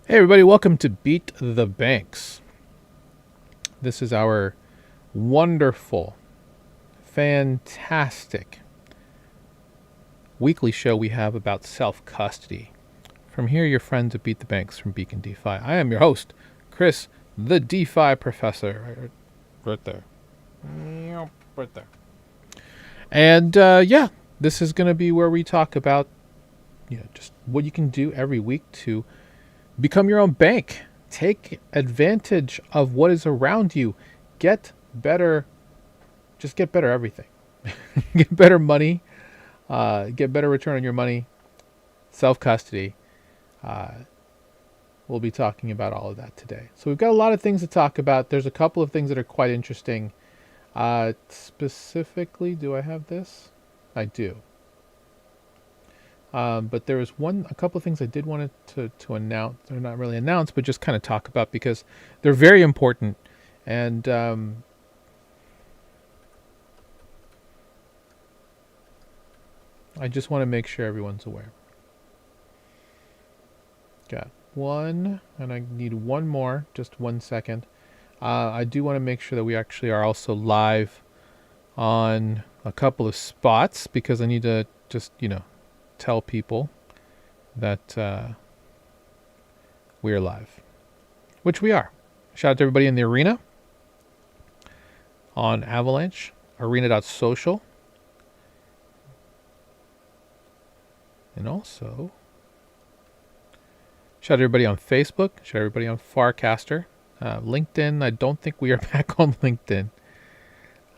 Hey everybody, welcome to Beat the Banks. This is our wonderful, fantastic weekly show we have about self-custody. From here, your friends at Beat the Banks from Beacon DeFi. I am your host, Chris, the DeFi professor. Right there. Right there. And this is going to be where we talk about just what you can do every week to become your own bank. Take advantage of what is around you. Get better. Just get better everything. Get better money. Get better return on your money. Self custody. We'll be talking about all of that today. So we've got a lot of things to talk about. There's a couple of things that are quite interesting. Specifically, do I have this? I do. But there was a couple of things I did want to announce, or not really announce, but just kind of talk about because they're very important. And I just want to make sure everyone's aware. Got one, and I need one more, just 1 second. I do want to make sure that we actually are also live on a couple of spots because I need to just, tell people that we are live, which we are. Shout out to everybody in the arena on Avalanche, arena.social. And also, shout out to everybody on Facebook. Shout out to everybody on Farcaster. LinkedIn, I don't think we are back on LinkedIn.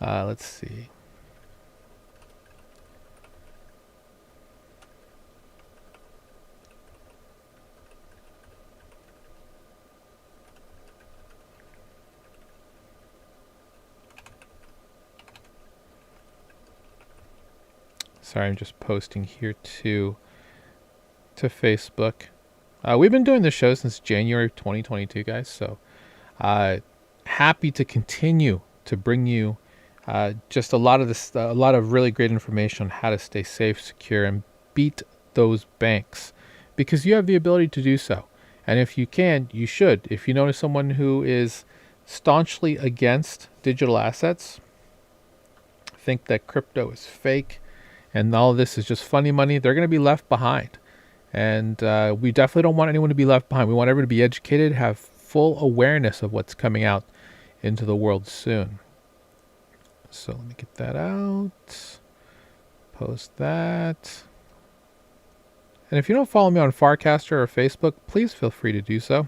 Let's see. Sorry, I'm just posting here to Facebook. We've been doing this show since January 2022, guys. So happy to continue to bring you just a lot of really great information on how to stay safe, secure, and beat those banks, because you have the ability to do so. And if you can, you should. If you notice someone who is staunchly against digital assets, think that crypto is fake, and all of this is just funny money, they're going to be left behind. And we definitely don't want anyone to be left behind. We want everyone to be educated, have full awareness of what's coming out into the world soon. So let me get that out. Post that. And if you don't follow me on Farcaster or Facebook, please feel free to do so.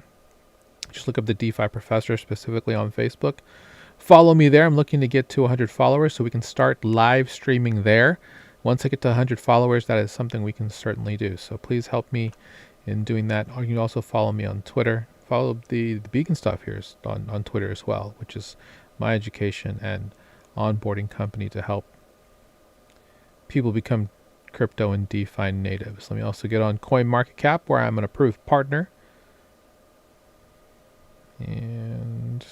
Just look up the DeFi Professor specifically on Facebook. Follow me there. I'm looking to get to 100 followers so we can start live streaming there. Once I get to 100 followers, that is something we can certainly do. So please help me in doing that. Or you can also follow me on Twitter. Follow the Beacon stuff here on Twitter as well, which is my education and onboarding company to help people become crypto and DeFi natives. Let me also get on CoinMarketCap, where I'm an approved partner. And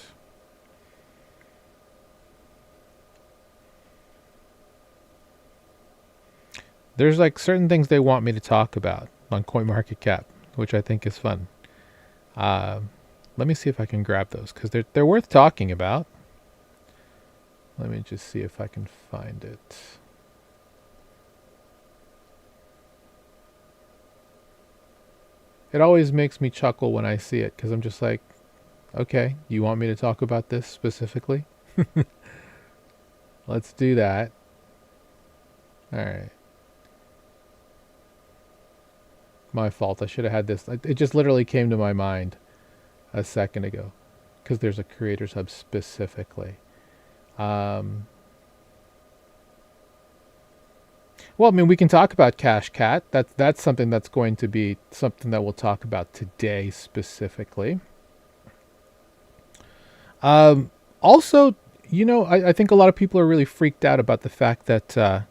there's like certain things they want me to talk about on CoinMarketCap, which I think is fun. Let me see if I can grab those because they're worth talking about. Let me just see if I can find it. It always makes me chuckle when I see it because I'm just like, okay, you want me to talk about this specifically? Let's do that. All right. My fault. I should have had this. It just literally came to my mind a second ago because there's a Creators Hub specifically. Well, I mean, we can talk about Cash Cat. That's something that's going to be something that we'll talk about today specifically. Also, I think a lot of people are really freaked out about the fact that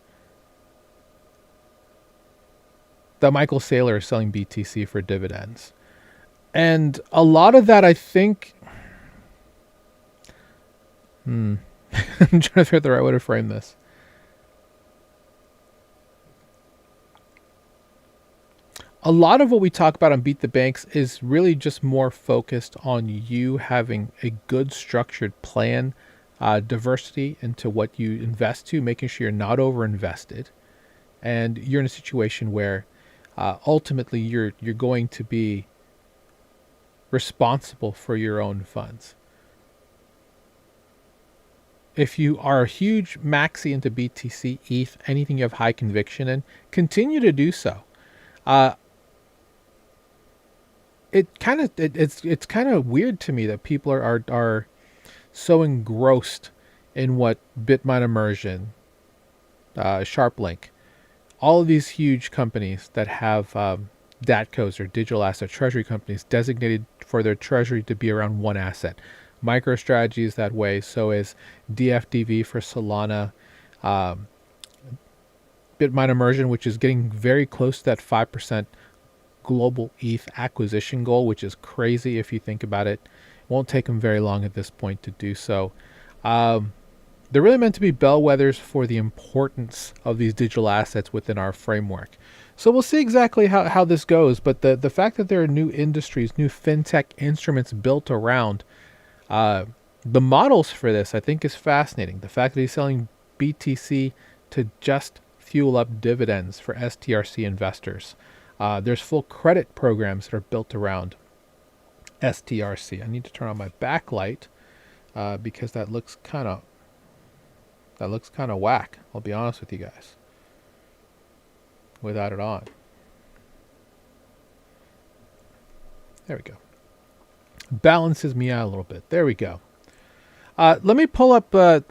Michael Saylor is selling BTC for dividends. And a lot of that, I think... I'm trying to figure out the right way to frame this. a lot of what we talk about on Beat the Banks is really just more focused on you having a good structured plan, diversity into what you invest to, making sure you're not over invested, and you're in a situation where ultimately you're going to be responsible for your own funds. If you are a huge maxi into BTC, ETH, anything you have high conviction in, continue to do so. Uh, it's kind of weird to me that people are so engrossed in what Bitmine Immersion, SharpLink, all of these huge companies that have DATCOs or digital asset treasury companies designated for their treasury to be around one asset. MicroStrategy is that way. So is DFDV for Solana. Bitmine Immersion, which is getting very close to that 5% global ETH acquisition goal, which is crazy if you think about it. It won't take them very long at this point to do so. They're really meant to be bellwethers for the importance of these digital assets within our framework. So we'll see exactly how this goes. But the fact that there are new industries, new fintech instruments built around the models for this, I think, is fascinating. The fact that he's selling BTC to just fuel up dividends for STRC investors. There's full credit programs that are built around STRC. I need to turn on my backlight because that looks kind of whack. I'll be honest with you guys. Without it on. There we go. Balances me out a little bit. There we go. Let me pull up the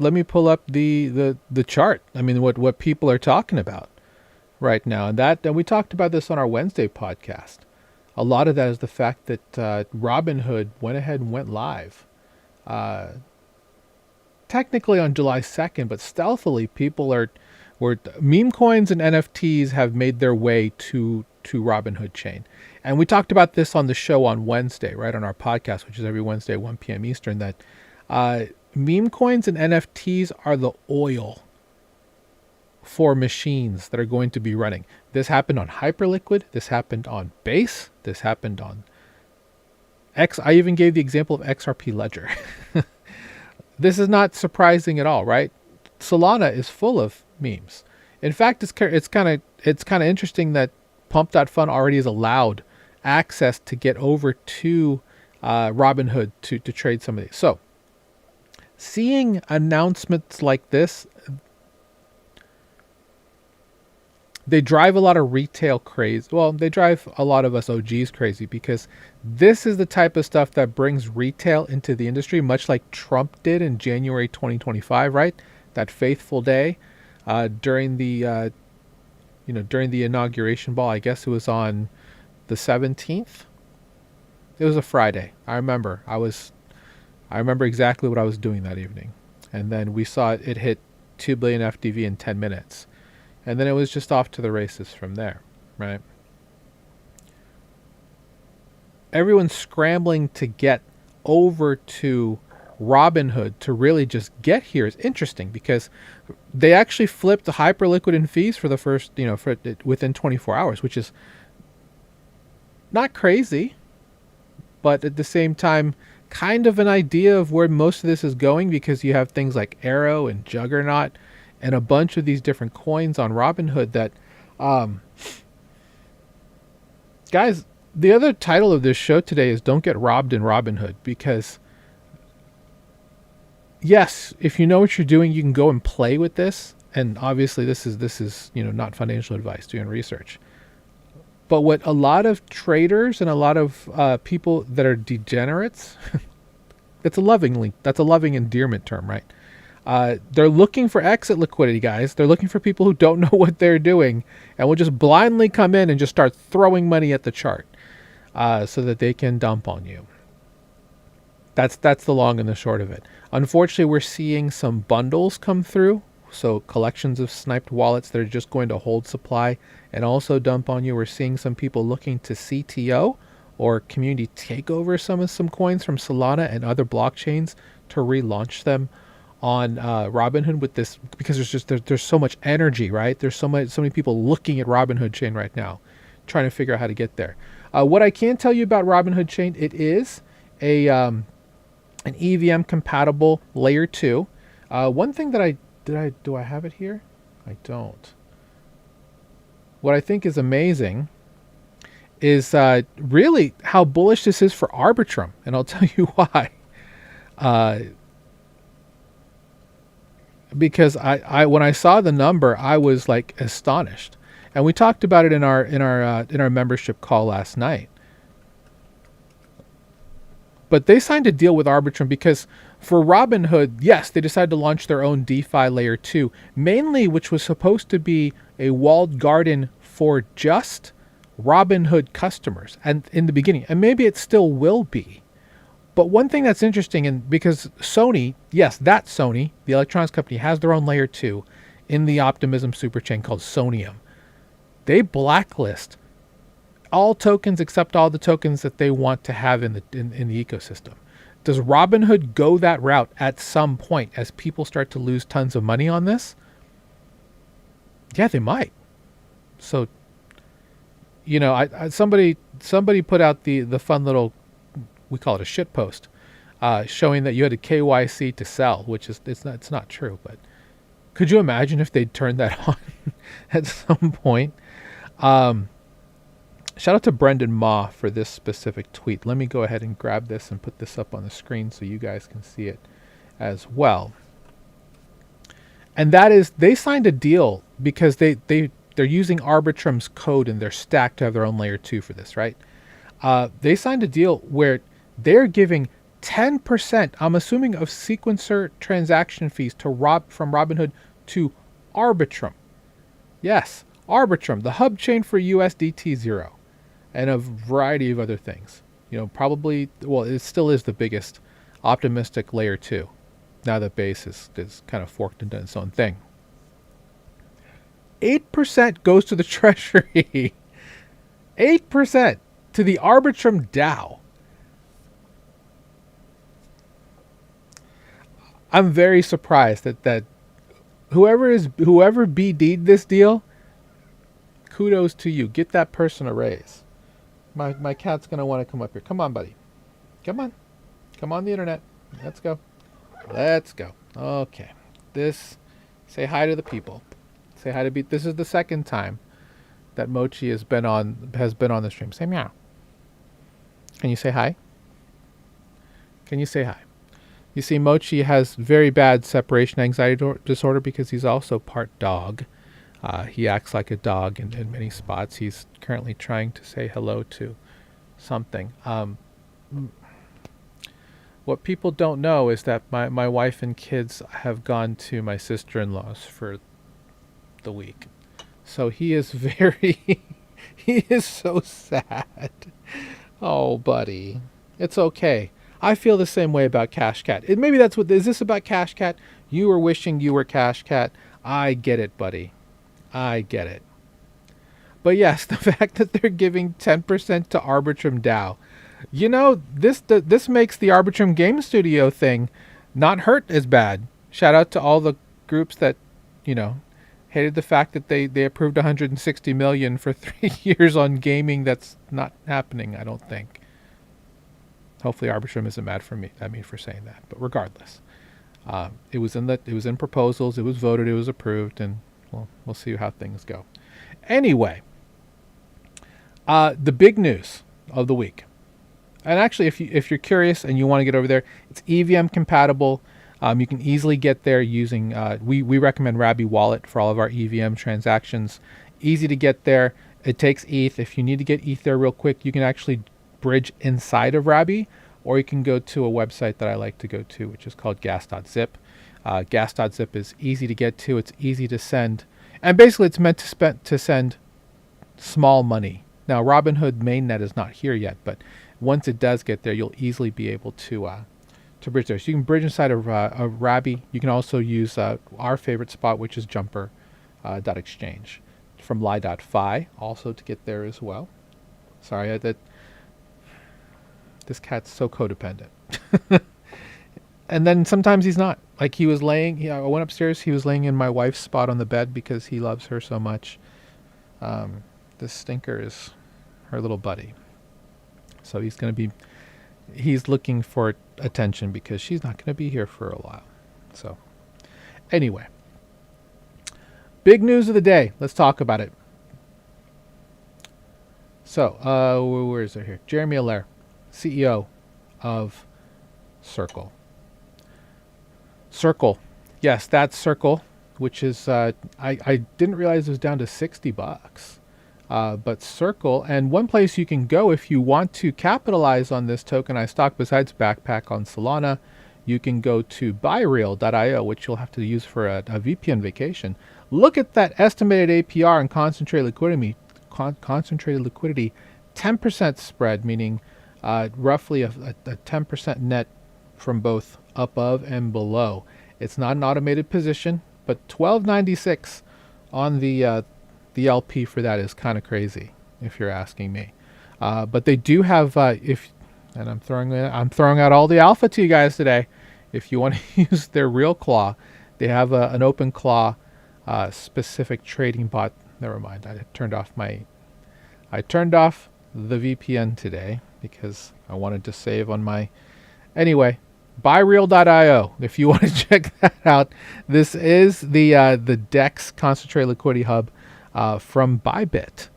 chart. I mean, what people are talking about right now, and we talked about this on our Wednesday podcast. A lot of that is the fact that Robinhood went ahead and went live. Technically on July 2nd, but stealthily people were meme coins and NFTs have made their way to Robinhood chain. And we talked about this on the show on Wednesday, right, on our podcast, which is every Wednesday at 1 p.m. Eastern, that meme coins and NFTs are the oil for machines that are going to be running. This happened on Hyperliquid. This happened on Base. This happened on X. I even gave the example of XRP Ledger. This is not surprising at all, right? Solana is full of memes. In fact, it's kind of interesting that Pump.Fun already has allowed access to get over to Robinhood to trade some of these. So, seeing announcements like this, they drive a lot of retail crazy. Well, they drive a lot of us OGs crazy because this is the type of stuff that brings retail into the industry, much like Trump did in January 2025, right? That faithful day during the inauguration ball. I guess it was on the 17th. It was a Friday. I remember exactly what I was doing that evening. And then we saw it hit 2 billion FDV in 10 minutes. And then it was just off to the races from there, right? Everyone's scrambling to get over to Robinhood to really just get here is interesting because they actually flipped the Hyperliquid in fees for the first, within 24 hours, which is not crazy, but at the same time, kind of an idea of where most of this is going because you have things like Arrow and Juggernaut and a bunch of these different coins on Robinhood that, guys, the other title of this show today is Don't Get Robbed in Robinhood because, yes, if you know what you're doing, you can go and play with this. And obviously this is not financial advice, doing research. But what a lot of traders and a lot of people that are degenerates, that's a loving endearment term, right? They're looking for exit liquidity, guys. They're looking for people who don't know what they're doing and will just blindly come in and just start throwing money at the chart so that they can dump on you. That's the long and the short of it. Unfortunately, we're seeing some bundles come through. So collections of sniped wallets that are just going to hold supply and also dump on you. We're seeing some people looking to CTO or community take over some coins from Solana and other blockchains to relaunch them on Robinhood with this, because there's so much energy, right? There's so many people looking at Robinhood chain right now trying to figure out how to get there. What I can tell you about Robinhood Chain, it is an EVM compatible layer 2. One thing that do I have it here? I don't. What I think is amazing is really how bullish this is for Arbitrum, and I'll tell you why. Because I when I saw the number, I was like astonished, and we talked about it in our membership call last night. But they signed a deal with Arbitrum because for Robinhood, yes, they decided to launch their own DeFi layer 2, mainly which was supposed to be a walled garden for just Robinhood customers, and in the beginning, and maybe it still will be. But one thing that's interesting, and because Sony, yes, that Sony, the electronics company, has their own layer 2 in the Optimism superchain called Sonium. They blacklist all tokens except all the tokens that they want to have in the ecosystem. Does Robinhood go that route at some point as people start to lose tons of money on this? Yeah, they might. So, somebody put out the fun little, we call it a shit post, showing that you had a KYC to sell, which is it's not true. But could you imagine if they'd turned that on at some point? Shout out to Brendan Ma for this specific tweet. Let me go ahead and grab this and put this up on the screen so you guys can see it as well. And that is, they signed a deal because they're using Arbitrum's code in their stack to have their own layer 2 for this, right? They signed a deal where they're giving 10%, I'm assuming, of sequencer transaction fees from Robinhood to Arbitrum. Yes, Arbitrum, the hub chain for USDT0, and a variety of other things. Probably, well, it still is the biggest optimistic layer 2. Now that Base is kind of forked and done its own thing. 8% goes to the treasury. 8% to the Arbitrum DAO. I'm very surprised that whoever BD'd this deal, kudos to you. Get that person a raise. My cat's going to want to come up here. Come on, buddy. Come on. Come on the internet. Let's go. Let's go. Okay. Say hi to the people. Say hi to this is the second time that Mochi has been on the stream. Say meow. Can you say hi? Can you say hi? You see, Mochi has very bad separation anxiety disorder because he's also part dog. He acts like a dog in many spots. He's currently trying to say hello to something. What people don't know is that my wife and kids have gone to my sister-in-law's for the week. So he is he is so sad. Oh, buddy. It's okay. I feel the same way about Cash Cat. Maybe is this about Cash Cat? You were wishing you were Cash Cat. I get it, buddy. I get it. But yes, the fact that they're giving 10% to Arbitrum DAO. This makes the Arbitrum Game Studio thing not hurt as bad. Shout out to all the groups that, hated the fact that they approved 160 million for 3 years on gaming. That's not happening, I don't think. Hopefully Arbitrum isn't mad at me for saying that. But regardless, it was in proposals, it was voted, it was approved, and we'll see how things go. Anyway, the big news of the week. And actually, if you're curious and you want to get over there, it's EVM compatible. You can easily get there using, we recommend Rabby Wallet for all of our EVM transactions. Easy to get there. It takes ETH. If you need to get ETH there real quick, you can actually bridge inside of Rabby, or you can go to a website that I like to go to, which is called gas.zip. Gas.zip is easy to get to. It's easy to send. And basically, it's meant to send small money. Now, Robinhood mainnet is not here yet, but once it does get there, you'll easily be able to bridge there. So you can bridge inside of Rabby. You can also use our favorite spot, which is jumper.exchange from lie.fi, also to get there as well. Sorry, this cat's so codependent. And then sometimes he's not. Like he was laying, I went upstairs, he was laying in my wife's spot on the bed because he loves her so much. This stinker is her little buddy. So he's looking for attention because she's not going to be here for a while. So anyway, big news of the day. Let's talk about it. So, where is it here? Jeremy Allaire, CEO of Circle. Circle. Yes, that's Circle, which is, I didn't realize it was down to $60. But Circle, and one place you can go if you want to capitalize on this tokenized stock besides Backpack on Solana, you can go to buyreal.io, which you'll have to use for a VPN vacation. Look at that estimated APR and concentrated liquidity. Concentrated liquidity, 10% spread, meaning roughly a 10% net from both above and below. It's not an automated position, but 1296 on the LP for that is kind of crazy, if you're asking me. But they do have I'm throwing out all the alpha to you guys today. If you want to use their real claw, they have an open claw specific trading bot. Never mind. I turned off the VPN today because I wanted to save on my. Anyway, buyreal.io. If you want to check that out, this is the DEX concentrated liquidity hub from Bybit,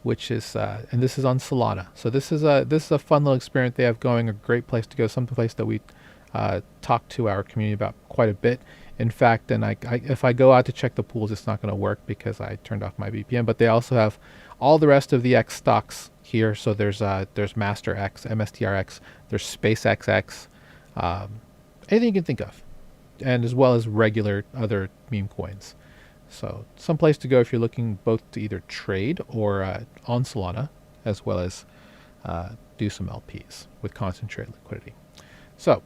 which is and this is on Solana. So this is a fun little experiment they have going. A great place to go. Some place that we talk to our community about quite a bit. In fact, and if I go out to check the pools, it's not going to work because I turned off my VPN. But they also have all the rest of the X stocks here. So there's Master X, MSTRX, there's SpaceXX, anything you can think of, and as well as regular other meme coins. So some place to go if you're looking both to either trade or on Solana, as well as do some LPs with concentrated liquidity. So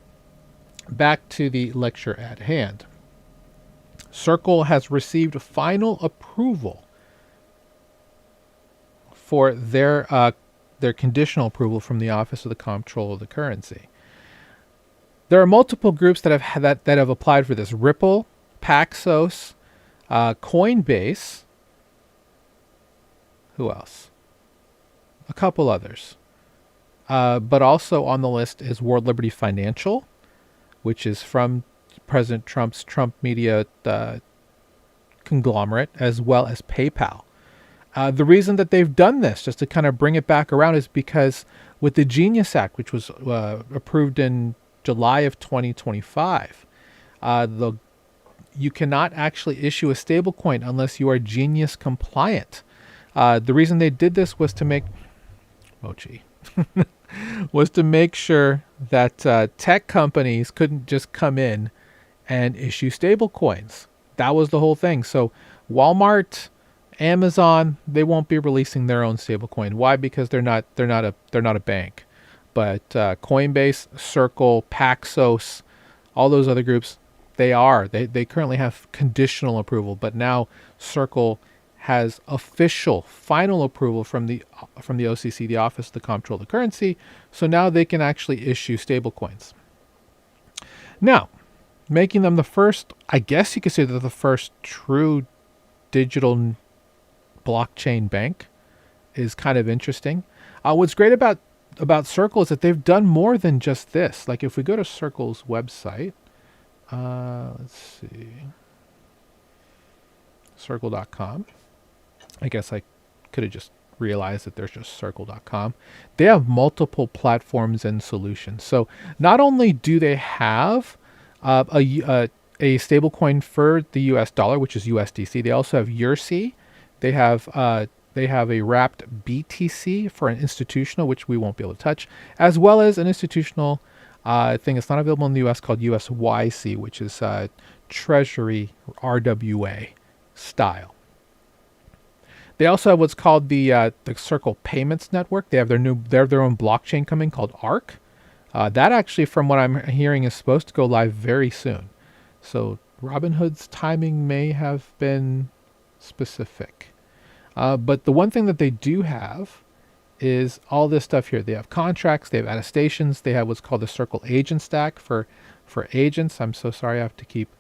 back to the lecture at hand. Circle has received final approval for their conditional approval from the Office of the Comptroller of the Currency. There are multiple groups that have applied for this: Ripple, Paxos, Coinbase. Who else? A couple others. But also on the list is World Liberty Financial, which is from President Trump's Trump Media conglomerate, as well as PayPal. The reason that they've done this, just to kind of bring it back around, is because with the Genius Act, which was approved in July of 2025, you cannot actually issue a stablecoin unless you are Genius compliant. The reason they did this was to make was to make sure that tech companies couldn't just come in and issue stable coins. That was the whole thing. So Walmart, Amazon, they won't be releasing their own stablecoin. Why? Because they're not a bank. But Coinbase, Circle, Paxos, all those other groups, they currently have conditional approval. But now Circle has official final approval from the OCC, the Office of the Comptroller of the Currency. So now they can actually issue stablecoins. Now, making them the first, I guess you could say they're the first true digital blockchain bank, is kind of interesting. What's great about Circle is that they've done more than just this. Like if we go to Circle's website, let's see, circle.com. I guess I could have just realized that there's just circle.com. They have multiple platforms and solutions. So not only do they have a stablecoin for the US dollar, which is USDC, they also have URC. They have a wrapped BTC for an institutional, which we won't be able to touch, as well as an institutional thing that's not available in the US called USYC, which is Treasury RWA style. They also have what's called the Circle Payments Network. They have their own blockchain coming called ARC. That actually, from what I'm hearing, is supposed to go live very soon. So Robinhood's timing may have been specific. But the one thing that they do have is all this stuff here. They have contracts, they have attestations, they have what's called the Circle Agent Stack for agents. I'm so sorry, I have to keep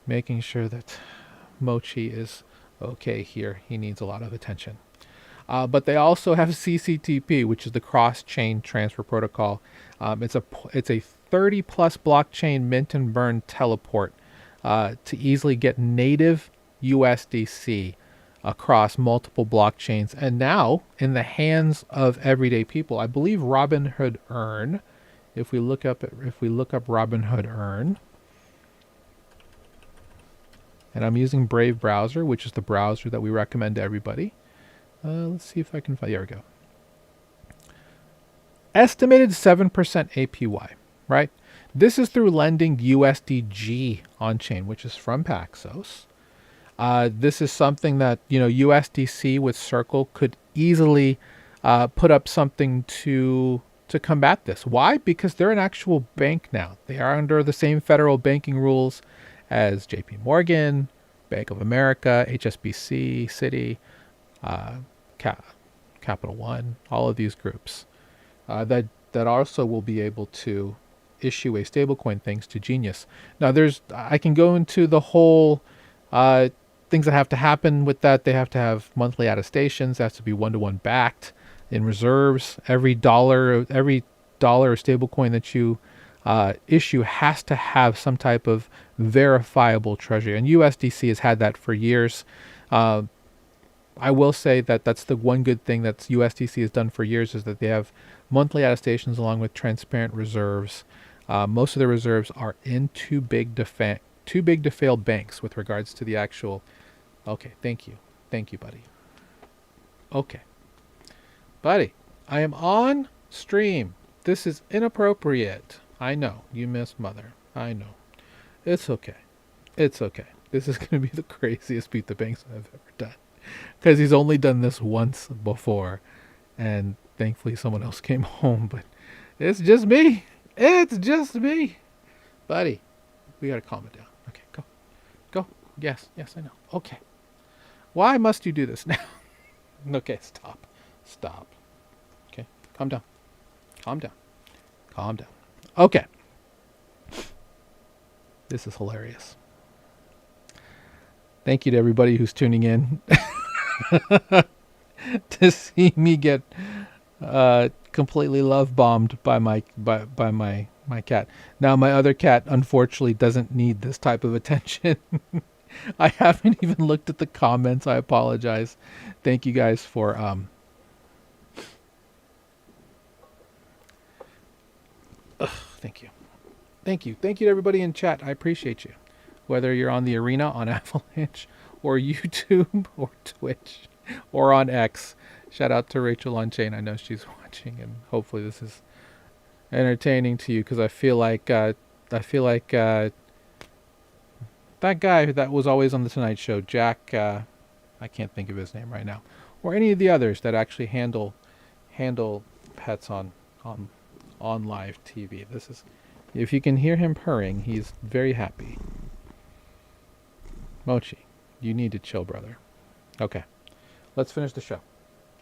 making sure that Mochi is okay here. He needs a lot of attention. But they also have CCTP, which is the cross-chain transfer protocol. It's a 30 plus blockchain mint and burn teleport to easily get native USDC across multiple blockchains, and now in the hands of everyday people. I believe Robinhood Earn. If we look up Robinhood Earn, and I'm using Brave browser, which is the browser that we recommend to everybody. Let's see if I can find. There we go. Estimated 7% APY. Right. This is through lending USDG on chain, which is from Paxos. This is something that, USDC with Circle could easily put up something to combat this. Why? Because they're an actual bank now. They are under the same federal banking rules as JP Morgan, Bank of America, HSBC, Citi, Capital One, all of these groups that also will be able to issue a stablecoin thanks to Genius. Now, I can go into the whole things that have to happen with that. They have to have monthly attestations. It has to be one-to-one backed in reserves. Every dollar or stablecoin that you issue has to have some type of verifiable treasury. And USDC has had that for years. I will say that that's the one good thing that USDC has done for years, is that they have monthly attestations along with transparent reserves. Most of the reserves are in too big to fail banks with regards to the actual. Okay, thank you, buddy. Okay, buddy, I am on stream. This is inappropriate. I know you miss mother. I know. It's okay. This is going to be the craziest beat the banks I've ever done, because he's only done this once before, and thankfully someone else came home. But it's just me. Buddy. We gotta calm it down. Okay, go. Yes, I know. Okay. Why must you do this now? Okay, stop. Okay, calm down. Okay. This is hilarious. Thank you to everybody who's tuning in to see me get completely love bombed by my cat. Now, my other cat unfortunately doesn't need this type of attention. I haven't even looked at the comments. I apologize. Thank you guys for thank you to everybody in chat. I appreciate you, whether you're on the arena, on Avalanche, or YouTube, or Twitch, or on X. Shout out to Rachel on Chain. I know she's watching, and hopefully this is entertaining to you, because I feel like that guy that was always on the Tonight Show, Jack, I can't think of his name right now, or any of the others that actually handle pets on live TV. This is, if you can hear him purring, he's very happy. Mochi, you need to chill, brother. Okay, let's finish the show.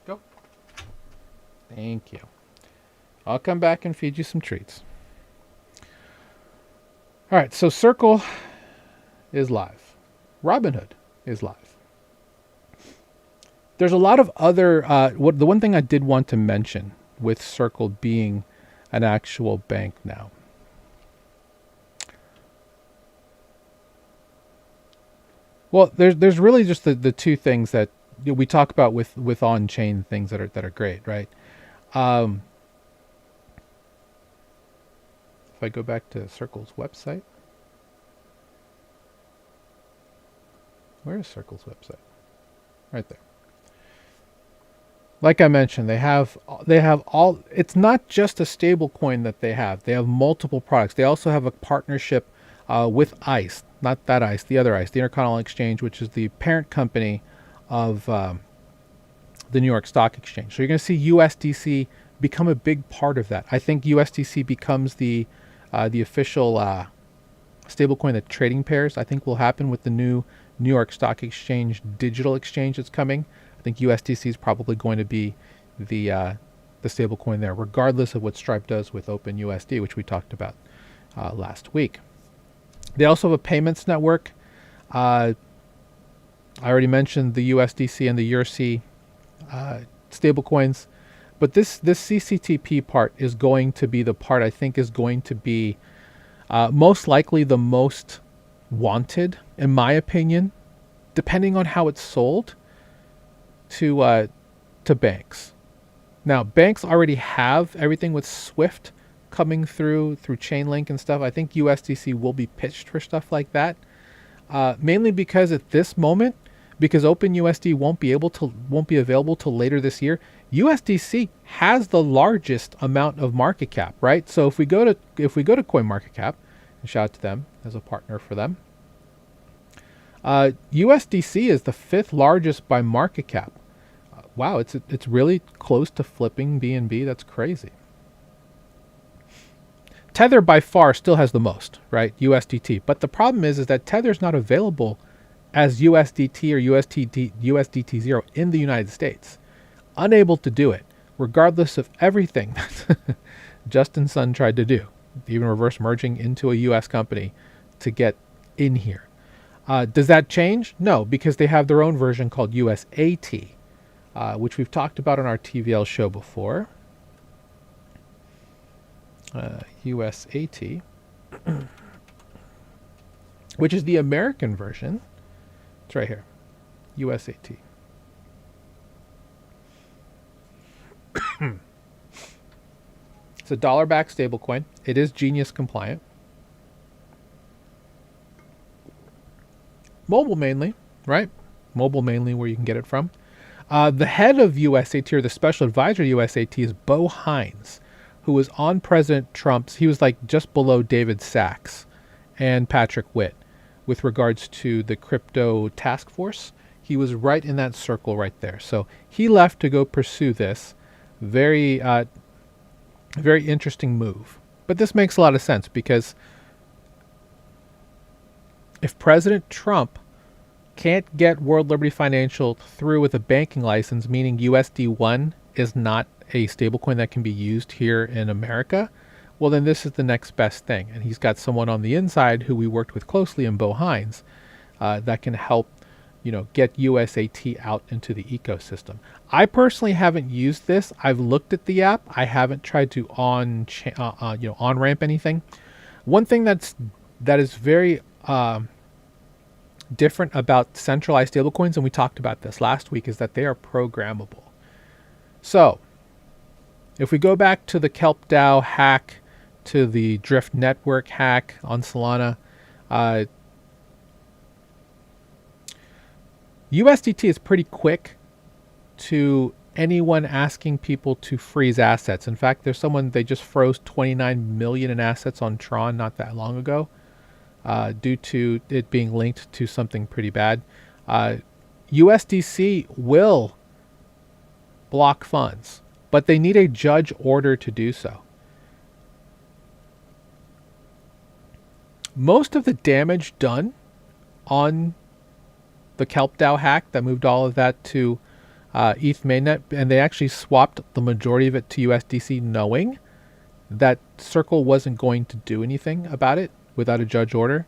Go. Thank you. I'll come back and feed you some treats. All right, so Circle is live. Robinhood is live. There's a lot of other. The one thing I did want to mention with Circle being an actual bank now. Well, there's really just the two things that we talk about with on-chain things that are great, right? If I go back to Circle's website, where is Circle's website? Right there. Like I mentioned, they have all. It's not just a stable coin that they have. They have multiple products. They also have a partnership with ICE, not that ICE, the other ICE, the Intercontinental Exchange, which is the parent company of the New York Stock Exchange. So you're going to see USDC become a big part of that. I think USDC becomes the official stablecoin that trading pairs, I think, will happen with the new New York Stock Exchange digital exchange that's coming. I think USDC is probably going to be the stablecoin there, regardless of what Stripe does with OpenUSD, which we talked about last week. They also have a payments network. I already mentioned the USDC and the EURC stablecoins. But this CCTP part is going to be the part I think is going to be most likely the most wanted, in my opinion, depending on how it's sold to banks. Now, banks already have everything with Swift coming through Chainlink and stuff. I think USDC will be pitched for stuff like that, mainly because at this moment, because OpenUSD won't be available till later this year. USDC has the largest amount of market cap, right? So if we go to CoinMarketCap, and shout out to them as a partner for them, USDC is the 5th largest by market cap. Wow, it's really close to flipping BNB. That's crazy. Tether by far still has the most, right? USDT. But the problem is that Tether's not available as USDT or USDT 0 in the United States. Unable to do it, regardless of everything that Justin Sun tried to do, even reverse merging into a US company to get in here. Does that change? No, because they have their own version called USAT, which we've talked about on our TVL show before. USAT, which is the American version. It's right here, USAT. It's a dollar-backed stablecoin. It is Genius compliant. Mobile mainly, right? Mobile mainly where you can get it from. The head of USAT, or the special advisor to USAT, is Bo Hines, who was on President Trump's. He was like just below David Sachs and Patrick Witt with regards to the crypto task force. He was right in that circle right there. So he left to go pursue this. Very interesting move. But this makes a lot of sense, because if President Trump can't get World Liberty Financial through with a banking license, meaning USD1 is not a stablecoin that can be used here in America, well, then this is the next best thing. And he's got someone on the inside who we worked with closely in Bo Hines that can help, get USAT out into the ecosystem. I personally haven't used this. I've looked at the app. I haven't tried to on-ramp anything. One thing that is very different about centralized stablecoins, and we talked about this last week, is that they are programmable. So if we go back to the Kelp DAO hack, to the Drift Network hack on Solana, USDT is pretty quick to anyone asking people to freeze assets. In fact, there's someone, they just froze 29 million in assets on Tron not that long ago, due to it being linked to something pretty bad. USDC will block funds, but they need a judge order to do so. Most of the damage done on the Kelp DAO hack that moved all of that to ETH mainnet, and they actually swapped the majority of it to USDC, knowing that Circle wasn't going to do anything about it without a judge order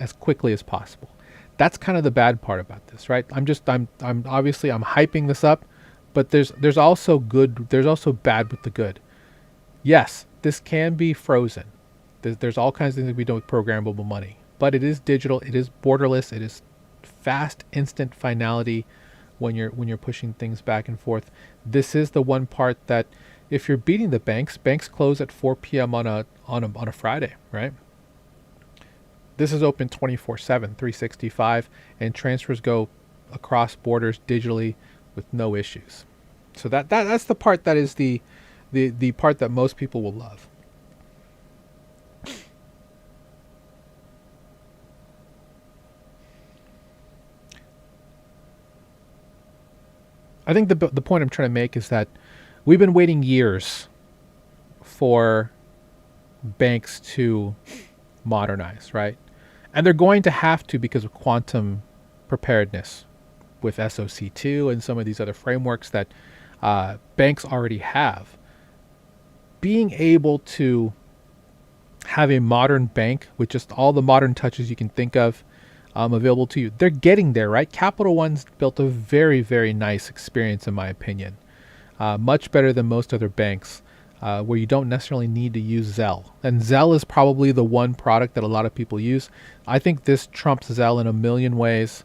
as quickly as possible. That's kind of the bad part about this, right? I'm obviously hyping this up, but there's also bad with the good. Yes, this can be frozen. There's all kinds of things that we do with programmable money, but it is digital, it is borderless, it is fast, instant finality when you're pushing things back and forth. This is the one part that, if you're beating the banks close at 4 p.m. on a Friday, right? This is open 24/7, 365, and transfers go across borders digitally with no issues. So that's the part that is the part that most people will love. I think the point I'm trying to make is that we've been waiting years for banks to modernize, right? And they're going to have to, because of quantum preparedness with SOC2 and some of these other frameworks that banks already have. Being able to have a modern bank with just all the modern touches you can think of available to you, they're getting there, right? Capital One's built a very, very nice experience, in my opinion. much better than most other banks, where you don't necessarily need to use Zelle. And Zelle is probably the one product that a lot of people use. I think this trumps Zelle in a million ways.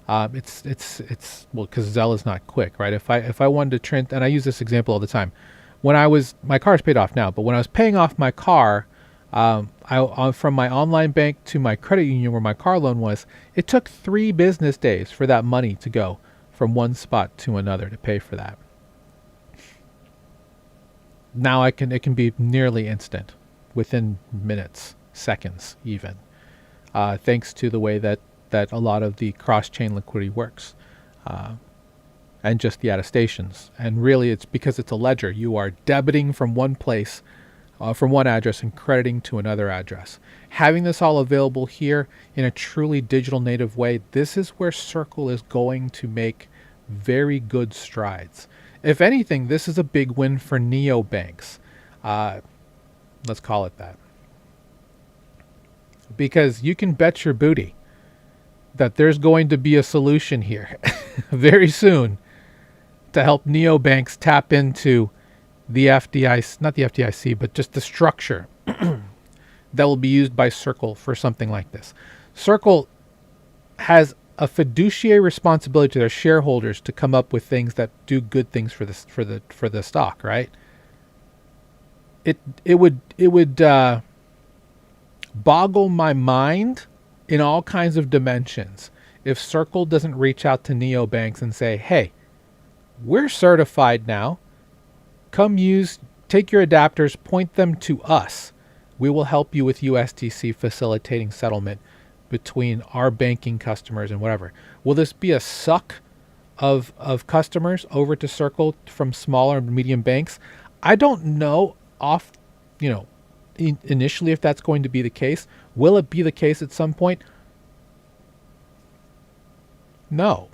It's well, because Zelle is not quick, right? If I wanted to trend, and I use this example all the time, when my car is paid off now, but when I was paying off my car, from my online bank to my credit union where my car loan was, it took 3 business days for that money to go from one spot to another to pay for that. Now it can be nearly instant, within minutes, seconds even, thanks to the way that a lot of the cross-chain liquidity works, and just the attestations. And really, it's because it's a ledger. You are debiting from one place, from one address, and crediting to another address. Having this all available here in a truly digital native way, this is where Circle is going to make very good strides. If anything, this is a big win for neobanks. Let's call it that. Because you can bet your booty that there's going to be a solution here very soon to help neobanks tap into the FDIC, not the FDIC, but just the structure that will be used by Circle for something like this. Circle has a fiduciary responsibility to their shareholders to come up with things that do good things for the stock, right? It would boggle my mind in all kinds of dimensions if Circle doesn't reach out to neobanks and say, hey, we're certified now. Take your adapters, point them to us. We will help you with USDC facilitating settlement between our banking customers and whatever. Will this be a suck of customers over to Circle from smaller and medium banks? I don't know initially if that's going to be the case. Will it be the case at some point? No,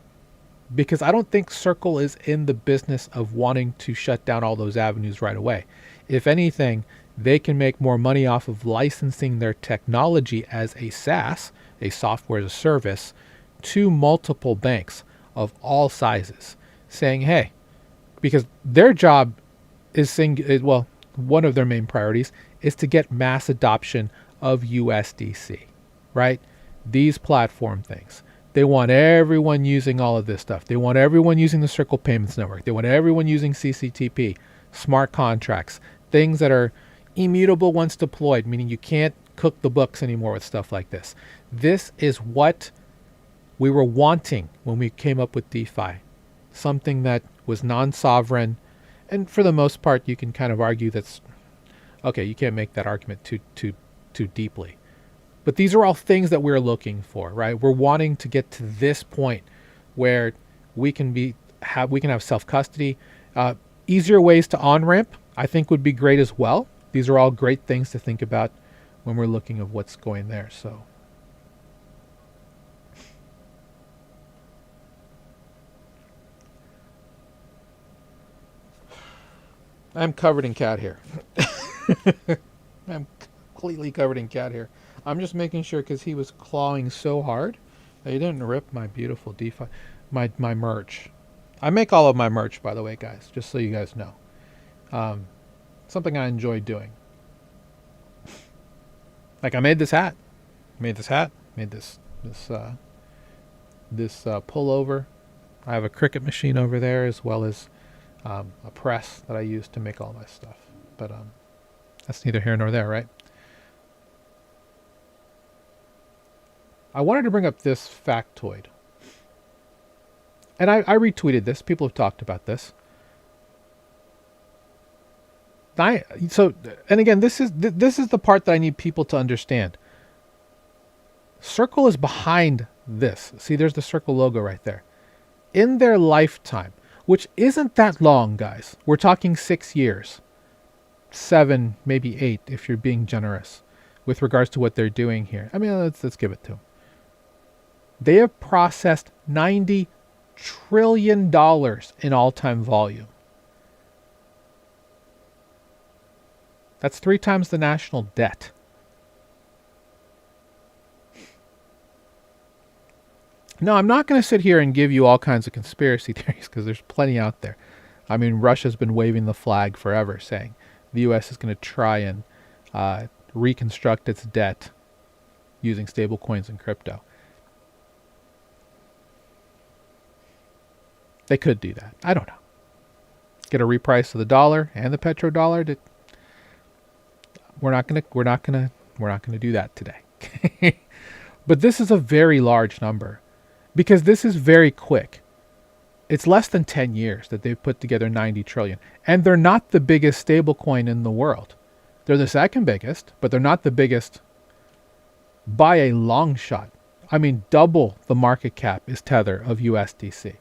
because I don't think Circle is in the business of wanting to shut down all those avenues right away. If anything, they can make more money off of licensing their technology as a SaaS, a software as a service, to multiple banks of all sizes, saying, hey, because their job is one of their main priorities is to get mass adoption of USDC, right? These platform things. They want everyone using all of this stuff. They want everyone using the Circle Payments Network. They want everyone using CCTP, smart contracts, things that are immutable once deployed, meaning you can't cook the books anymore with stuff like this. This is what we were wanting when we came up with DeFi, something that was non-sovereign. And for the most part, you can kind of argue that's, okay, you can't make that argument too deeply. But these are all things that we're looking for, right? We're wanting to get to this point where we can have self-custody. Easier ways to on-ramp, I think, would be great as well. These are all great things to think about when we're looking at what's going there. So I'm covered in cat hair. I'm completely covered in cat hair. I'm just making sure because he was clawing so hard that he didn't rip my beautiful DeFi, my merch. I make all of my merch, by the way, guys, just so you guys know. Something I enjoy doing. Like I made this hat, made this pullover. I have a Cricut machine over there as well as a press that I use to make all my stuff. But that's neither here nor there, right? I wanted to bring up this factoid. And I retweeted this. People have talked about this. And again, this is the part that I need people to understand. Circle is behind this. See, there's the Circle logo right there. In their lifetime, which isn't that long, guys. We're talking 6 years. 7, maybe 8, if you're being generous, with regards to what they're doing here. I mean, let's give it to them. They have processed $90 trillion in all-time volume. That's 3 times the national debt. Now, I'm not going to sit here and give you all kinds of conspiracy theories because there's plenty out there. I mean, Russia's been waving the flag forever, saying the U.S. is going to try and reconstruct its debt using stablecoins and crypto. They could do that. I don't know. Get a reprice of the dollar and the petrodollar. We're not gonna do that today. But this is a very large number because this is very quick. It's less than 10 years that they've put together 90 trillion. And they're not the biggest stablecoin in the world. They're the second biggest, but they're not the biggest by a long shot. I mean, double the market cap is Tether of USDC.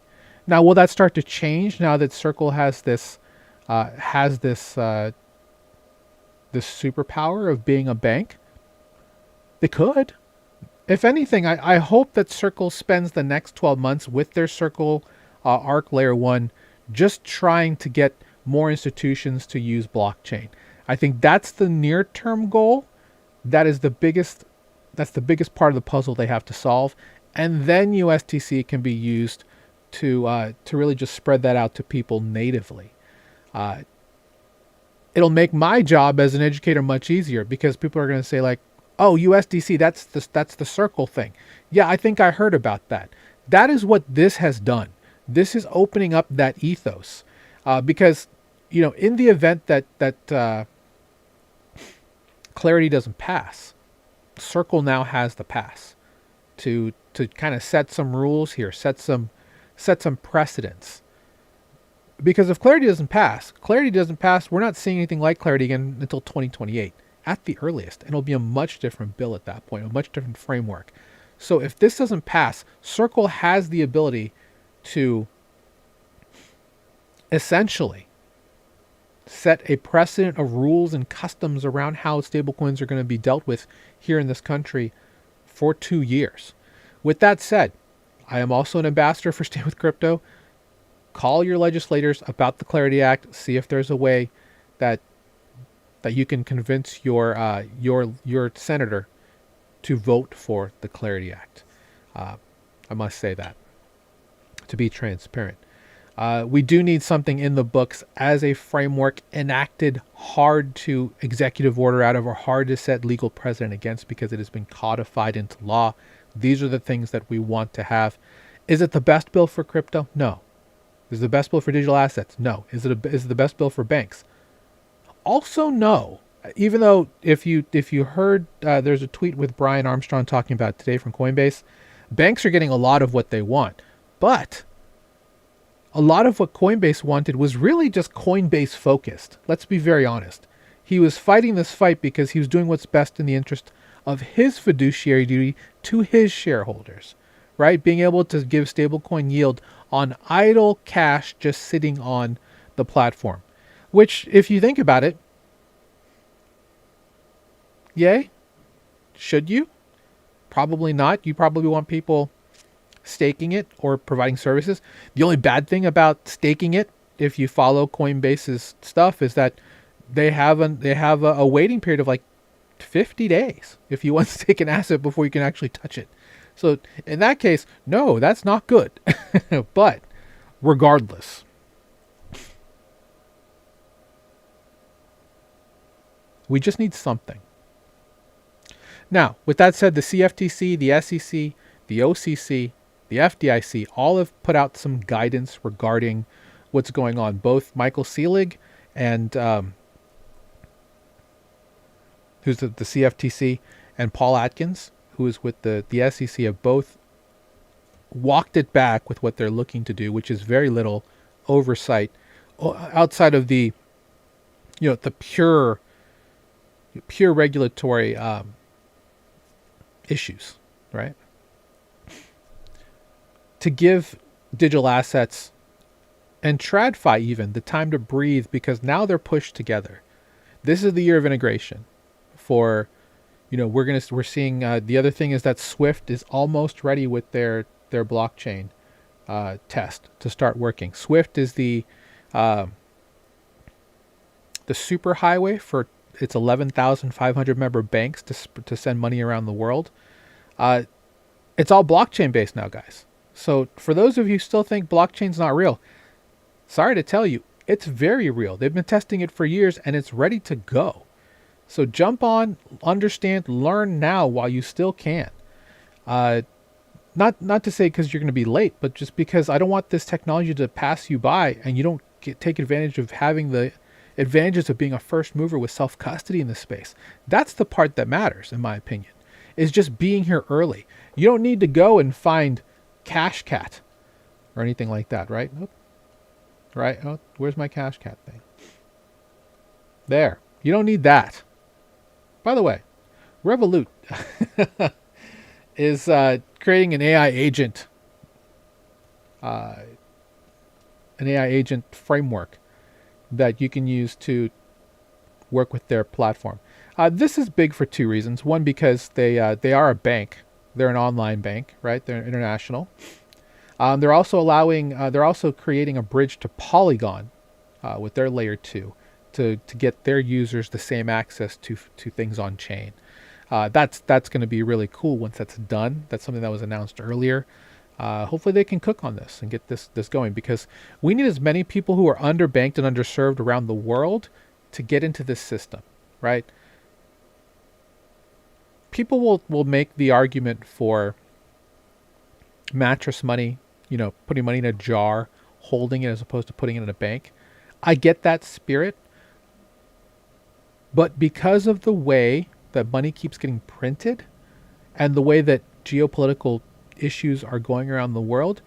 Now, will that start to change now that Circle has this this superpower of being a bank? They could. If anything, I hope that Circle spends the next 12 months with their Circle Arc Layer 1 just trying to get more institutions to use blockchain. I think that's the near-term goal. That's the biggest part of the puzzle they have to solve. And then USDC can be used to really just spread that out to people natively. It'll make my job as an educator much easier because people are going to say like, oh, USDC, that's the Circle thing. Yeah, I think I heard about that. That is what this has done. This is opening up that ethos. Because, in the event that Clarity doesn't pass, Circle now has the pass to kind of set some rules here, set some precedents. Because if Clarity doesn't pass, we're not seeing anything like Clarity again until 2028 at the earliest. And it'll be a much different bill at that point, a much different framework. So if this doesn't pass, Circle has the ability to essentially set a precedent of rules and customs around how stablecoins are going to be dealt with here in this country for 2 years. With that said, I am also an ambassador for Stay With Crypto. Call your legislators about the Clarity Act. See if there's a way that you can convince your senator to vote for the Clarity Act. I must say that to be transparent. We do need something in the books as a framework enacted, hard to executive order out of or hard to set legal precedent against because it has been codified into law. These are the things that we want to have. Is it the best bill for crypto? No. Is it the best bill for digital assets? No. Is it the best bill for banks? Also, no. Even though if you heard, there's a tweet with Brian Armstrong talking about it today from Coinbase. Banks are getting a lot of what they want, but a lot of what Coinbase wanted was really just Coinbase focused. Let's be very honest. He was fighting this fight because he was doing what's best in the interest of his fiduciary duty to his shareholders, right? Being able to give stablecoin yield on idle cash just sitting on the platform, which if you think about it, yay, should you? Probably not. You probably want people staking it or providing services. The only bad thing about staking it, if you follow Coinbase's stuff, is that they have a waiting period of like 50 days if you want to stake an asset before you can actually touch it. So in that case, no, that's not good. But regardless, we just need something. Now, with that said, the CFTC, the SEC, the OCC, the FDIC all have put out some guidance regarding what's going on. Both Michael Selig and who's the CFTC, and Paul Atkins, who is with the SEC, have both walked it back with what they're looking to do, which is very little oversight outside of the pure regulatory issues, right? To give digital assets and TradFi even the time to breathe, because now they're pushed together. This is the year of integration for, we're seeing, the other thing is that Swift is almost ready with their blockchain test to start working. Swift is the superhighway for its 11,500 member banks to send money around the world. It's all blockchain based now, guys. So for those of you who still think blockchain's not real, sorry to tell you, It's very real. They've been testing it for years and it's ready to go. So jump on, understand, learn now while you still can. Uh, not to say because you're going to be late, but just because I don't want this technology to pass you by and you don't take advantage of having the advantages of being a first mover with self-custody in this space. That's the part that matters, in my opinion, is just being here early. You don't need to go and find Cash Cat or anything like that, right? Nope. Right? Oh, where's my Cash Cat thing? There. You don't need that. By the way, Revolut is creating an AI agent framework that you can use to work with their platform. This is big for two reasons. One, because they are a bank. They're an online bank, right? They're international. They're also creating a bridge to Polygon with their layer 2 to get their users the same access to things on chain. That's going to be really cool once that's done. That's something that was announced earlier. Hopefully they can cook on this and get this going, because we need as many people who are underbanked and underserved around the world to get into this system, right? People will make the argument for mattress money, putting money in a jar, holding it as opposed to putting it in a bank. I get that spirit, but because of the way that money keeps getting printed and the way that geopolitical issues are going around the world,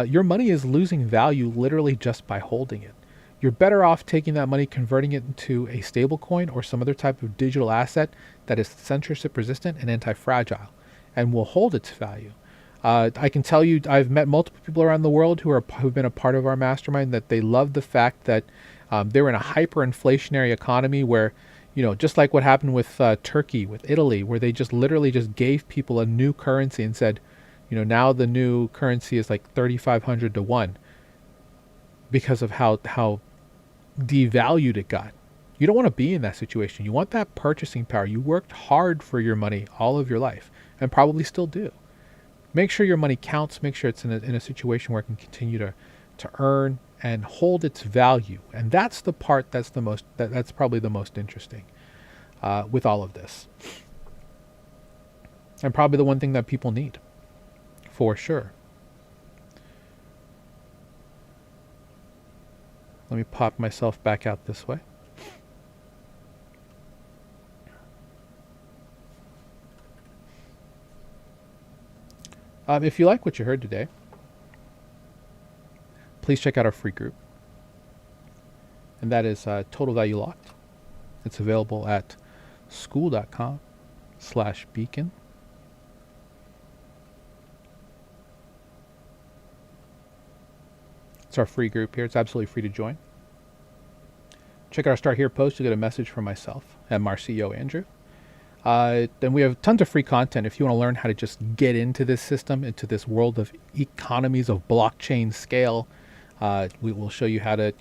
your money is losing value literally just by holding it. You're better off taking that money, converting it into a stable coin or some other type of digital asset that is censorship resistant and anti-fragile and will hold its value. I can tell you, I've met multiple people around the world who've been a part of our mastermind that they love the fact that they were in a hyperinflationary economy where, just like what happened with Turkey, with Italy, where they just literally just gave people a new currency and said, now the new currency is like 3,500 to 1 because of how devalued it got. You don't want to be in that situation. You want that purchasing power. You worked hard for your money all of your life and probably still do. Make sure your money counts. Make sure it's in a situation where it can continue to earn and hold its value. And that's the part that's that's probably the most interesting with all of this. And probably the one thing that people need, for sure. Let me pop myself back out this way. If you like what you heard today, please check out our free group. And that is Total Value Locked. It's available at school.com/beacon. It's our free group here. It's absolutely free to join. Check out our Start Here post to get a message from myself and our CEO, Andrew. Then we have tons of free content if you want to learn how to just get into this system, into this world of economies of blockchain scale. We will show you how to,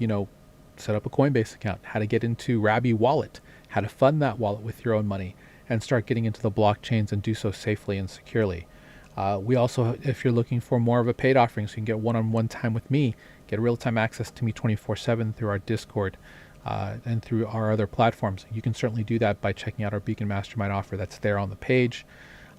set up a Coinbase account, how to get into Rabby Wallet, how to fund that wallet with your own money, and start getting into the blockchains and do so safely and securely. We also, if you're looking for more of a paid offering, so you can get one-on-one time with me, get real-time access to me 24/7 through our Discord and through our other platforms. You can certainly do that by checking out our Beacon Mastermind offer that's there on the page.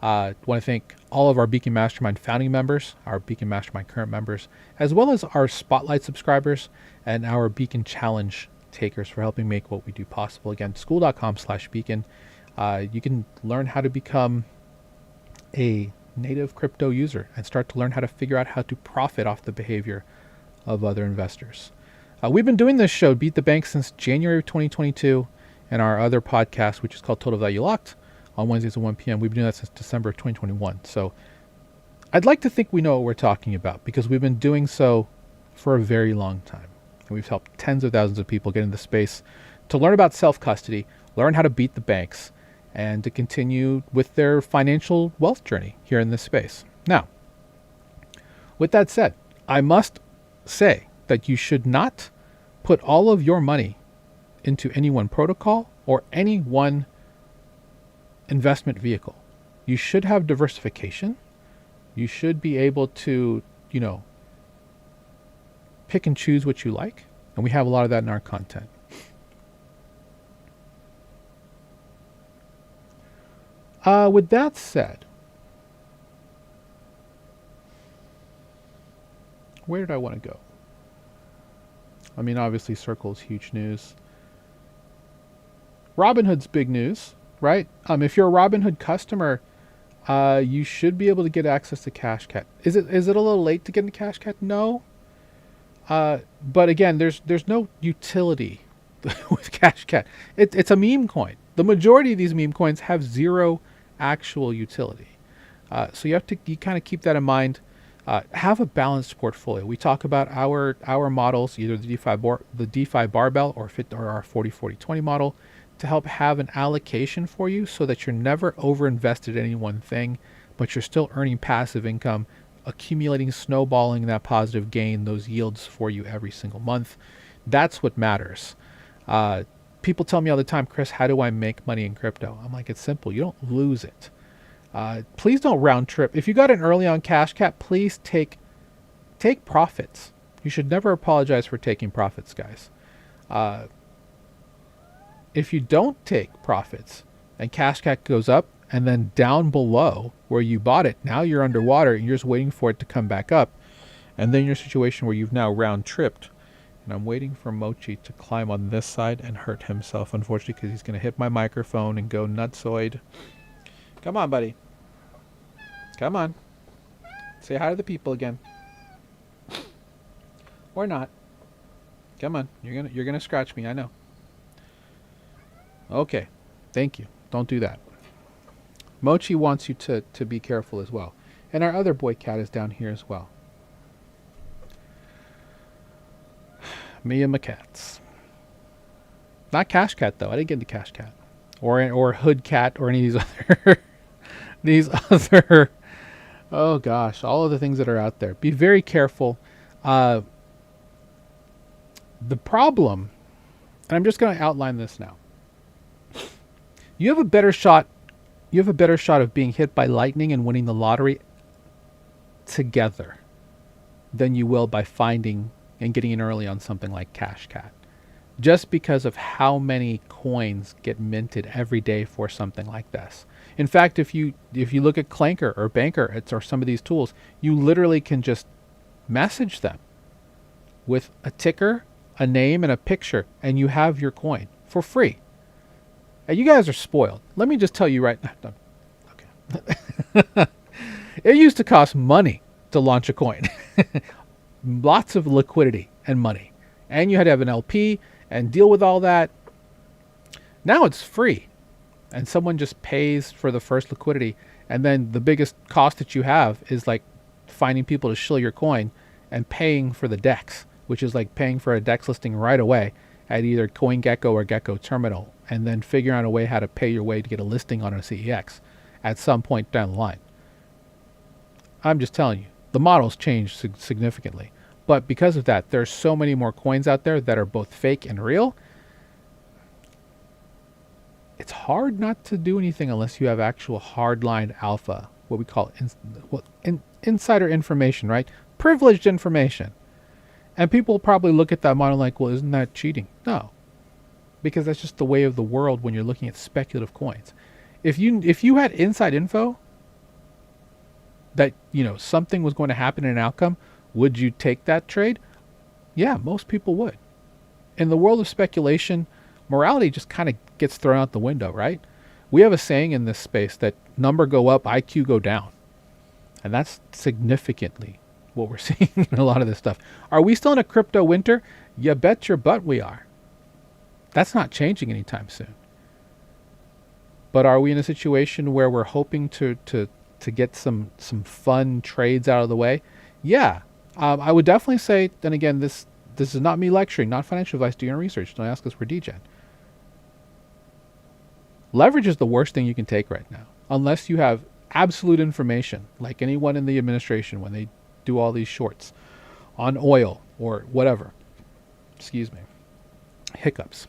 I want to thank all of our Beacon Mastermind founding members, our Beacon Mastermind current members, as well as our Spotlight subscribers and our Beacon Challenge takers for helping make what we do possible. Again, school.com/beacon. You can learn how to become a native crypto user and start to learn how to figure out how to profit off the behavior of other investors. We've been doing this show, Beat the Bank, since January of 2022, and our other podcast, which is called Total Value Locked, on Wednesdays at 1 p.m. We've been doing that since December of 2021. So I'd like to think we know what we're talking about because we've been doing so for a very long time. And we've helped tens of thousands of people get into space to learn about self-custody, learn how to beat the banks, and to continue with their financial wealth journey here in this space. Now, with that said, I must say that you should not put all of your money into any one protocol or any one investment vehicle. You should have diversification. You should be able to, pick and choose what you like. And we have a lot of that in our content. With that said, where did I want to go? I mean, obviously, Circle is huge news. Robinhood's big news, right? If you're a Robinhood customer, you should be able to get access to CashCat. Is it a little late to get into CashCat? No. But again, there's no utility with CashCat. It's a meme coin. The majority of these meme coins have zero actual utility. So you kind of keep that in mind. Have a balanced portfolio. We talk about our models, either the DeFi barbell or our 40-40-20 model, to help have an allocation for you so that you're never overinvested in any one thing, but you're still earning passive income, accumulating, snowballing that positive gain, those yields for you every single month. That's what matters. People tell me all the time, Chris, how do I make money in crypto? I'm like, it's simple. You don't lose it. Please don't round trip. If you got in early on CashCat, please take profits. You should never apologize for taking profits, guys. If you don't take profits and CashCat goes up and then down below where you bought it, now you're underwater and you're just waiting for it to come back up. And then you're in a situation where you've now round tripped. And I'm waiting for Mochi to climb on this side and hurt himself, unfortunately, because he's going to hit my microphone and go nutsoid. Come on, buddy. Come on. Say hi to the people again. Or not. Come on. You're gonna scratch me, I know. Okay. Thank you. Don't do that. Mochi wants you to be careful as well. And our other boy cat is down here as well. Me and my cats. Not CashCat though. I didn't get into CashCat. Or Hood Cat or any of these other oh gosh, all of the things that are out there. Be very careful. The problem, and I'm just going to outline this now. You have a better shot of being hit by lightning and winning the lottery together than you will by finding and getting in early on something like CashCat. Just because of how many coins get minted every day for something like this. In fact, if you look at Clanker or Banker or some of these tools, you literally can just message them with a ticker, a name, and a picture, and you have your coin for free. And you guys are spoiled. Let me just tell you right now. Okay. It used to cost money to launch a coin. Lots of liquidity and money. And you had to have an LP and deal with all that. Now it's free. And someone just pays for the first liquidity. And then the biggest cost that you have is like finding people to shill your coin and paying for the DEX, which is like paying for a DEX listing right away at either CoinGecko or Gecko Terminal, and then figuring out a way how to pay your way to get a listing on a CEX at some point down the line. I'm just telling you, the model's changed significantly. But because of that, there's so many more coins out there that are both fake and real. It's hard not to do anything unless you have actual hardline alpha, what we call insider information, right? Privileged information. And people probably look at that model like, well, isn't that cheating? No, because that's just the way of the world when you're looking at speculative coins. If you had inside info that, something was going to happen in an outcome, would you take that trade? Yeah, most people would. In the world of speculation, morality just kind of gets thrown out the window, right? We have a saying in this space that number go up, IQ go down. And that's significantly what we're seeing in a lot of this stuff. Are we still in a crypto winter? You bet your butt we are. That's not changing anytime soon. But are we in a situation where we're hoping to get some fun trades out of the way? Yeah. I would definitely say, and again, this is not me lecturing, not financial advice. Do your own research. Don't ask us for DGen. Leverage is the worst thing you can take right now, unless you have absolute information, like anyone in the administration when they do all these shorts on oil or whatever. Excuse me. Hiccups.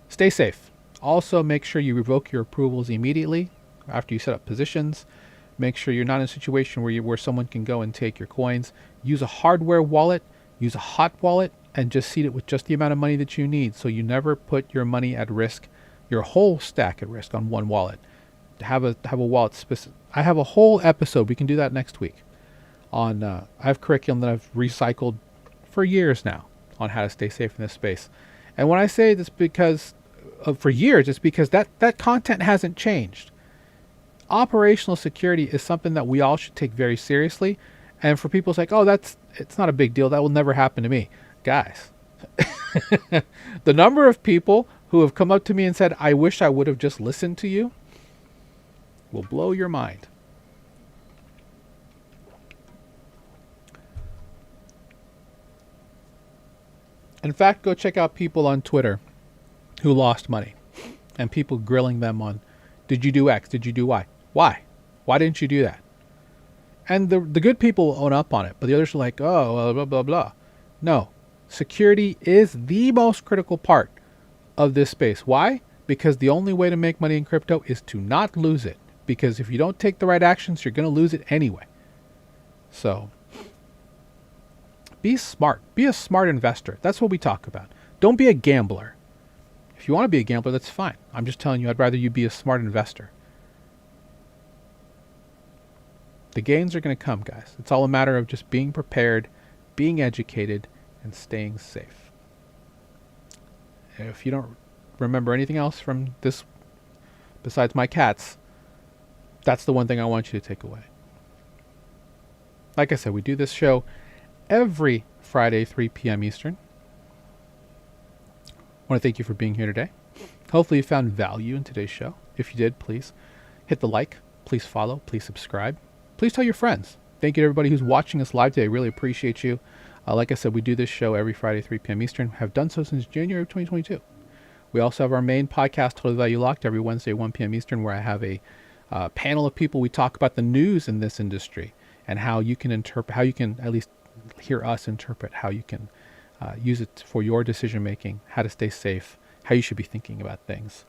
Stay safe. Also, make sure you revoke your approvals immediately after you set up positions. Make sure you're not in a situation where someone can go and take your coins. Use a hardware wallet. Use a hot wallet and just seed it with just the amount of money that you need, so you never put your money at risk, your whole stack at risk on one wallet. Have a wallet specific. I have a whole episode. We can do that next week. On I have curriculum that I've recycled for years now on how to stay safe in this space. And when I say this because for years, it's because that content hasn't changed. Operational security is something that we all should take very seriously. And for people, it's like, oh, it's not a big deal. That will never happen to me. Guys, the number of people who have come up to me and said, I wish I would have just listened to you, will blow your mind. In fact, go check out people on Twitter who lost money and people grilling them on, did you do X? Did you do Y? Why? Why didn't you do that? And the good people own up on it, but the others are like, oh, blah, blah, blah. No, security is the most critical part of this space. Why? Because the only way to make money in crypto is to not lose it. Because if you don't take the right actions, you're going to lose it anyway. So be smart. Be a smart investor. That's what we talk about. Don't be a gambler. If you want to be a gambler, that's fine. I'm just telling you, I'd rather you be a smart investor. The gains are going to come, guys. It's all a matter of just being prepared, being educated, and staying safe. And if you don't remember anything else from this besides my cats, that's the one thing I want you to take away. Like I said, we do this show every Friday, 3 p.m. Eastern. I want to thank you for being here today. Hopefully you found value in today's show. If you did, please hit the like, please follow, please subscribe. Please tell your friends. Thank you to everybody who's watching us live today. I really appreciate you. Like I said, we do this show every Friday, 3 p.m. Eastern. Have done so since January of 2022. We also have our main podcast, Total Value Locked, every Wednesday, 1 p.m. Eastern, where I have a panel of people. We talk about the news in this industry and how you can interpret, how you can at least hear us interpret, how you can use it for your decision making, how to stay safe, how you should be thinking about things.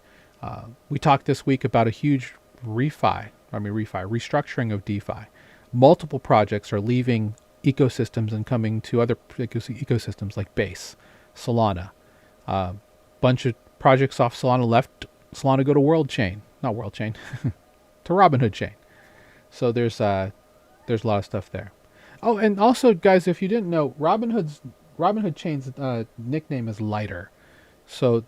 We talked this week about a huge restructuring of DeFi. Multiple projects are leaving ecosystems and coming to other ecosystems like Base, Solana. Bunch of projects off Solana left Solana, go to not World Chain, to Robinhood Chain. So there's a lot of stuff there. Oh, and also, guys, if you didn't know, Robinhood Chain's nickname is Lighter. So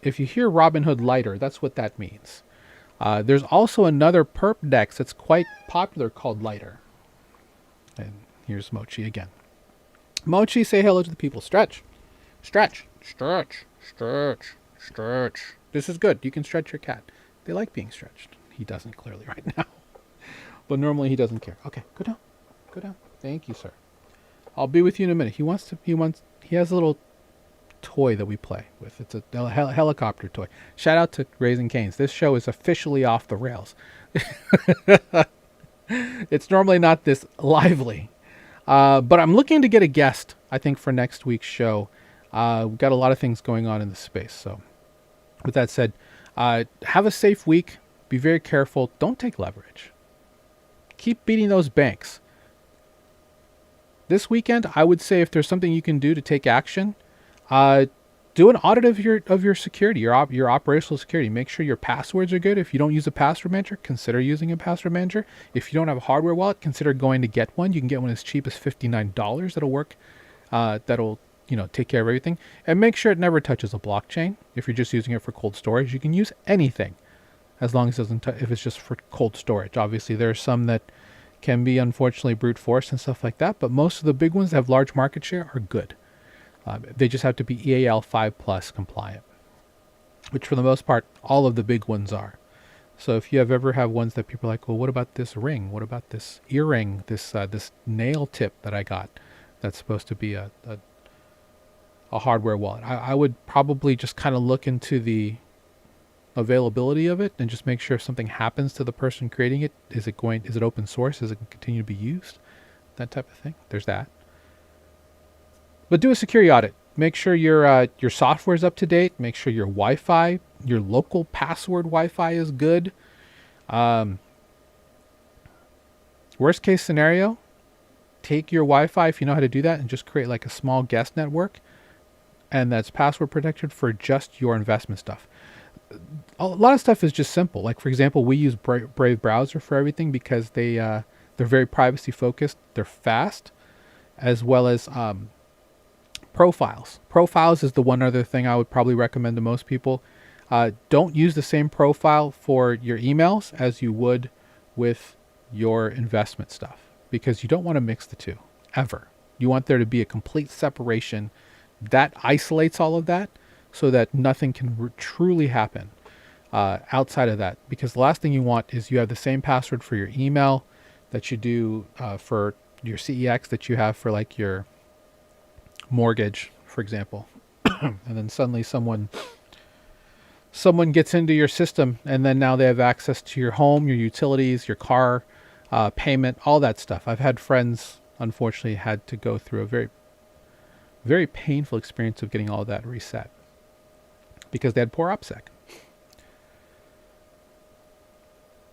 if you hear Robinhood Lighter, that's what that means. There's also another perp DEX that's quite popular called Lighter. And here's Mochi again. Mochi, say hello to the people. Stretch. Stretch. Stretch. Stretch. Stretch. This is good. You can stretch your cat. They like being stretched. He doesn't clearly right now. But normally he doesn't care. Okay, go down. Go down. Thank you, sir. I'll be with you in a minute. He has a little toy that we play with. It's a helicopter toy. Shout out to Raising Canes. This show is officially off the rails. It's normally not this lively. But I'm looking to get a guest, I think, for next week's show. We've got a lot of things going on in the space. So with that said, have a safe week. Be very careful. Don't take leverage. Keep beating those banks. This weekend, I would say if there's something you can do to take action, do an audit of your security, your operational security. Make sure your passwords are good. If you don't use a password manager, consider using a password manager. If you don't have a hardware wallet, consider going to get one. You can get one as cheap as $59. That'll work. That'll take care of everything. And make sure it never touches a blockchain. If you're just using it for cold storage, you can use anything, as long as it doesn't. If it's just for cold storage, obviously there are some that can be unfortunately brute force and stuff like that. But most of the big ones that have large market share are good. They just have to be EAL 5+ compliant, which for the most part, all of the big ones are. So if you ever have ones that people are like, well, what about this ring? What about this earring? This nail tip that I got that's supposed to be a hardware wallet. I would probably just kind of look into the availability of it and just make sure if something happens to the person creating it, is it open source? Is it going to continue to be used? That type of thing. There's that. But do a security audit. Make sure your software is up to date. Make sure your Wi-Fi, your local password Wi-Fi is good. Worst case scenario, take your Wi-Fi, if you know how to do that, and just create like a small guest network, and that's password protected for just your investment stuff. A lot of stuff is just simple. Like for example, we use Brave browser for everything because they're very privacy focused. They're fast, as well as profiles. Profiles is the one other thing I would probably recommend to most people. Don't use the same profile for your emails as you would with your investment stuff, because you don't want to mix the two ever. You want there to be a complete separation that isolates all of that, so that nothing can truly happen outside of that. Because the last thing you want is you have the same password for your email that you do for your CEX, that you have for like your mortgage, for example. And then suddenly someone gets into your system, and then now they have access to your home, your utilities, your car payment, all that stuff. I've had friends, unfortunately, had to go through a very, very painful experience of getting all of that reset because they had poor OPSEC.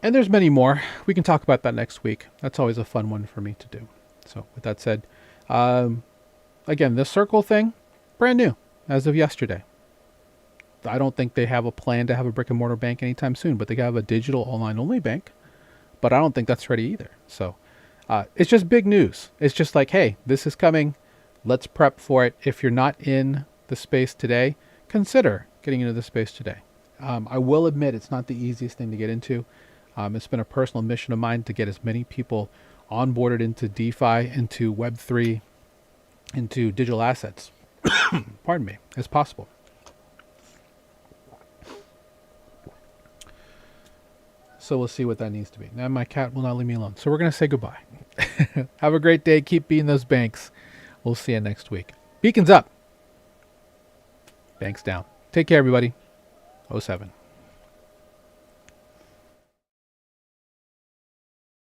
And there's many more. We can talk about that next week. That's always a fun one for me to do. So with that said, again, this Circle thing, brand new as of yesterday. I don't think they have a plan to have a brick and mortar bank anytime soon, but they have a digital online only bank. But I don't think that's ready either. So it's just big news. It's just like, hey, this is coming. Let's prep for it. If you're not in the space today, consider getting into the space today. I will admit it's not the easiest thing to get into. It's been a personal mission of mine to get as many people onboarded into DeFi, into Web3, into digital assets, pardon me, as possible. So we'll see what that needs to be. Now my cat will not leave me alone. So we're going to say goodbye. Have a great day. Keep beating those banks. We'll see you next week. Beacons up. Banks down. Take care, everybody. 07.